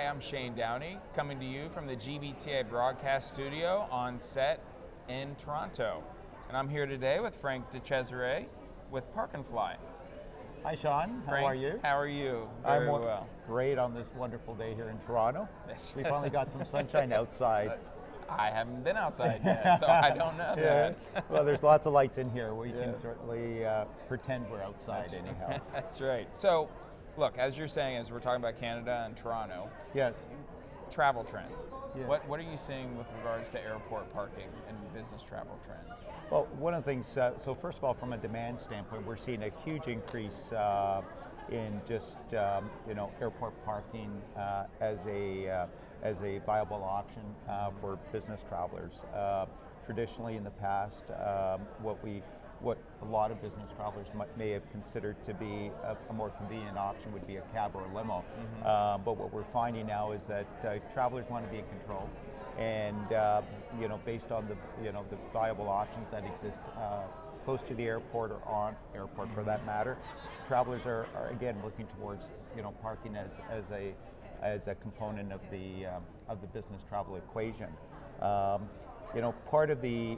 I'm Shane Downey, coming to you from the GBTA broadcast studio on set in Toronto. And I'm here today with Frank Decesare with Park and Fly. Hi Sean, Frank, how are you? How are you? I'm well. Great on this wonderful day here in Toronto. Yes. We finally got some sunshine outside. I haven't been outside yet, so I don't know that. Well, there's lots of lights in here. We can certainly pretend we're outside anyhow. That's right. So, look, as you're saying, as we're talking about Canada and Toronto, Yes. travel trends. Yeah. What are you seeing with regards to airport parking and business travel trends? Well, one of the things, so first of all, from a demand standpoint, we're seeing a huge increase in just airport parking as a viable option for business travelers. Traditionally, in the past, what a lot of business travelers may have considered to be a more convenient option would be a cab or a limo. But what we're finding now is that travelers want to be in control, and based on the viable options that exist close to the airport or on airport for that matter, travelers are again looking towards parking as a component of the business travel equation. Part of the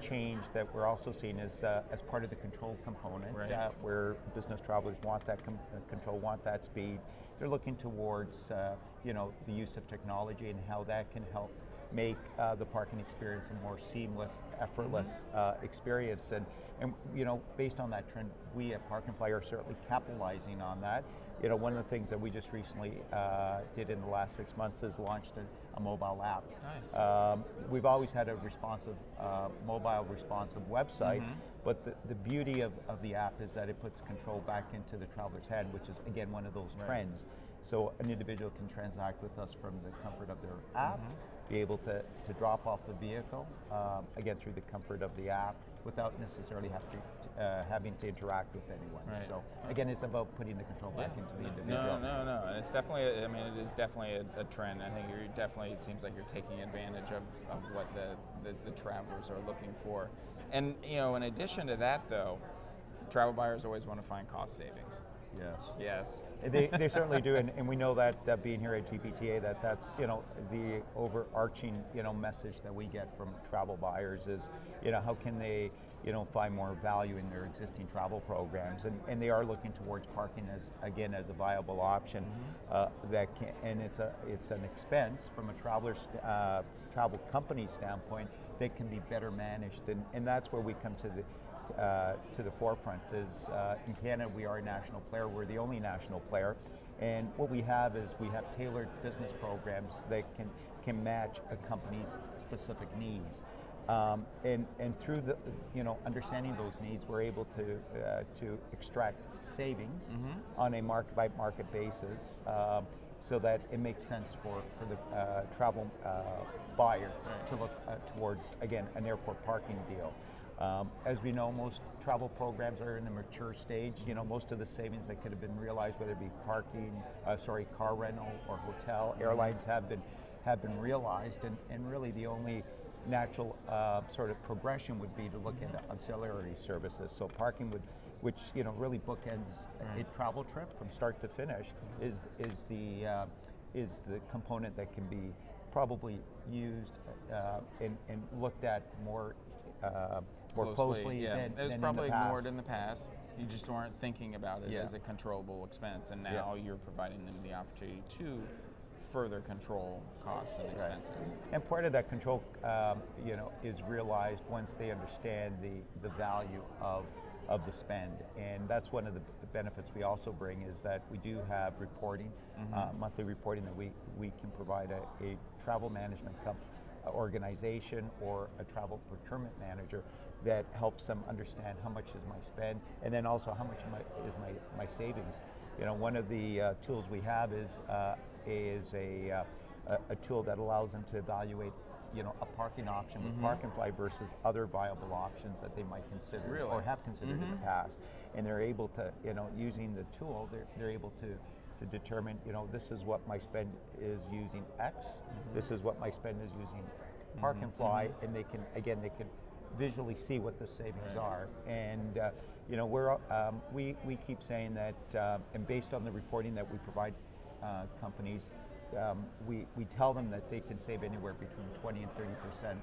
change that we're also seeing is as part of the control component, right. Where business travelers want that control, want that speed. They're looking towards the use of technology and how that can help make the parking experience a more seamless, effortless experience. And based on that trend, we at Park and Fly are certainly capitalizing on that. One of the things that we just recently did in the last 6 months is launched a mobile app. Nice. We've always had a responsive, mobile responsive website, but the beauty of the app is that it puts control back into the traveler's hand, which is again one of those trends. So an individual can transact with us from the comfort of their app, be able to drop off the vehicle, again through the comfort of the app, without necessarily having to interact with anyone. Right. So again, it's about putting the control back into the individual. No, and it's definitely, it is definitely a trend. I think it seems like you're taking advantage of what the travelers are looking for. And in addition to that though, travel buyers always want to find cost savings. Yes. Yes. They certainly do, and we know that being here at GBTA, that's the overarching message that we get from travel buyers is how can they find more value in their existing travel programs, and they are looking towards parking as a viable option that can, and it's an expense from a travel company standpoint that can be better managed, and that's where we come to the forefront. Is in Canada we are a national player. We're the only national player, and what we have is we have tailored business programs that can match a company's specific needs, and through the understanding those needs, we're able to extract savings on a market by market basis, so that it makes sense for the travel buyer to look towards again an airport parking deal. As we know, most travel programs are in a mature stage. Most of the savings that could have been realized, whether it be car rental or hotel, airlines have been realized, and really the only natural sort of progression would be to look into ancillary services. So parking which really bookends a travel trip from start to finish, is the component that can be probably used and looked at more closely than it was in probably the past. ignored in the past. You just weren't thinking about it as a controllable expense, and now you're providing them the opportunity to further control costs and expenses. Right. And part of that control, is realized once they understand the value of the spend, and that's one of the benefits we also bring, is that we do have reporting, monthly reporting, that we can provide a travel management organization or a travel procurement manager that helps them understand how much is my spend, and then also how much is my savings. One of the tools we have is a tool that allows them to evaluate a parking option with Park and Fly versus other viable options that they might consider or have considered in the past, and they're able to using the tool they're able to determine, this is what my spend is using X, this is what my spend is using Park and Fly, and they can visually see what the savings are. And we keep saying that, and based on the reporting that we provide companies, we tell them that they can save anywhere between 20 and 30%,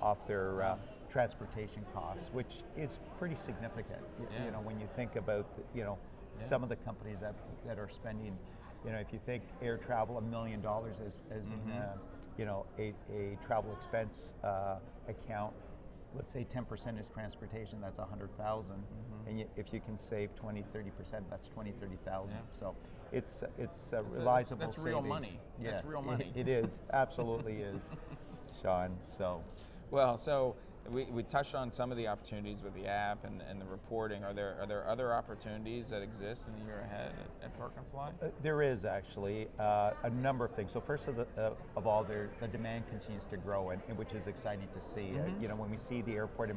off their transportation costs, which is pretty significant. When you think about, some of the companies that are spending, if you think air travel, $1 million as being a travel expense account. Let's say 10% is transportation, that's 100,000. And if you can save 20, 30%, that's 20, 30,000. So it's realizable that's savings. Real money. Yeah, that's real money. It is, absolutely is, Sean. So. Well, so we touched on some of the opportunities with the app and the reporting. Are there other opportunities that exist in the year ahead at Park and Fly? There is actually a number of things. So first of all, the demand continues to grow, and which is exciting to see. When we see the airport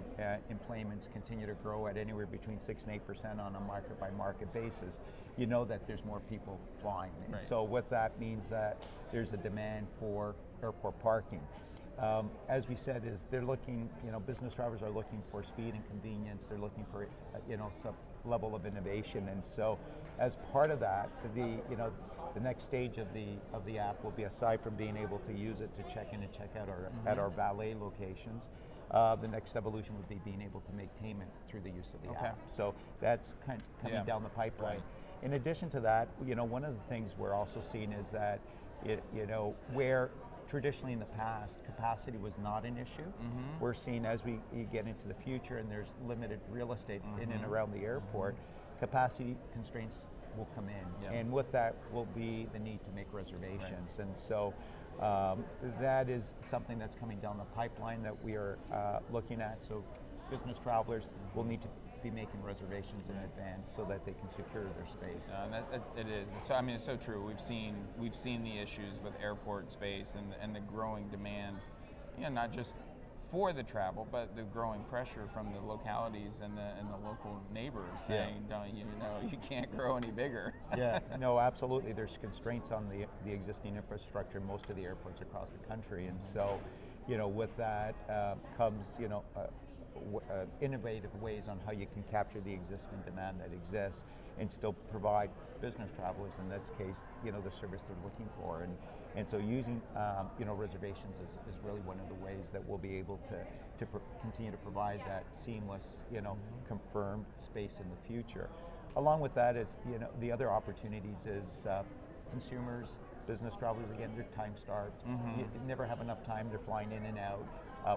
employments continue to grow at anywhere between 6 and 8% on a market by market basis, that there's more people flying. And so what that means that there's a demand for airport parking. As we said, is they're looking, business travelers are looking for speed and convenience. They're looking for, some level of innovation. And so, as part of that, the next stage of the app will be, aside from being able to use it to check in and check out at our valet locations, the next evolution would be being able to make payment through the use of the app. So that's kind of coming down the pipeline. In addition to that, one of the things we're also seeing is that, where traditionally in the past, capacity was not an issue. We're seeing as we get into the future and there's limited real estate in and around the airport, capacity constraints will come in. And with that will be the need to make reservations. And so that is something that's coming down the pipeline that we are looking at. So business travelers will need to be making reservations in advance so that they can secure their space. It is. So it's so true. We've seen the issues with airport space and the growing demand, not just for the travel, but the growing pressure from the localities and the local neighbors saying, you can't grow any bigger. No, absolutely. There's constraints on the existing infrastructure in most of the airports across the country, and so, with that comes, innovative ways on how you can capture the existing demand that exists and still provide business travelers, in this case, the service they're looking for. And so using, reservations is really one of the ways that we'll be able to continue to provide that seamless, confirmed space in the future. Along with that is, the other opportunities is consumers, business travelers, again, they're time starved. You never have enough time, they're flying in and out.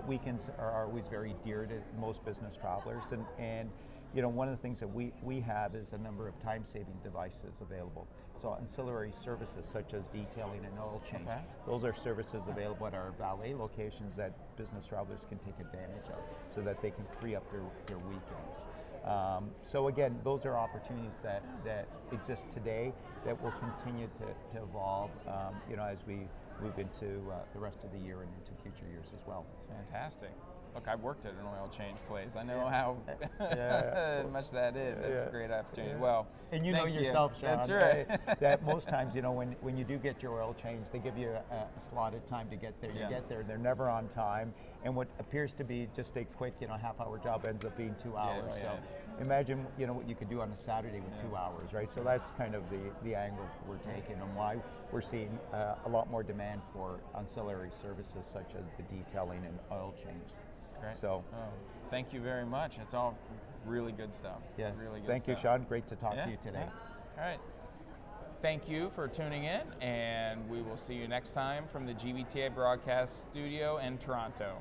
Weekends are always very dear to most business travelers, and one of the things that we have is a number of time-saving devices available. So ancillary services such as detailing and oil change, those are services available at our valet locations that business travelers can take advantage of so that they can free up their weekends. So again, those are opportunities that exist today that will continue to evolve as we move into the rest of the year and into future years as well. It's fantastic. Look, I've worked at an oil change place. I know how much that is. It's a great opportunity. Well, and you know yourself, Sean, that's right. that most times, when you do get your oil change, they give you a slotted time to get there. You get there, they're never on time, and what appears to be just a quick, half-hour job ends up being 2 hours. So imagine, what you could do on a Saturday with 2 hours, right? So that's kind of the angle we're taking and why we're seeing a lot more demand for ancillary services such as the detailing and oil change. Great. So, thank you very much. It's all really good stuff. Yes. Really good Thank stuff. you, Sean. Great to talk to you today. All right. Thank you for tuning in, and we will see you next time from the GBTA Broadcast Studio in Toronto.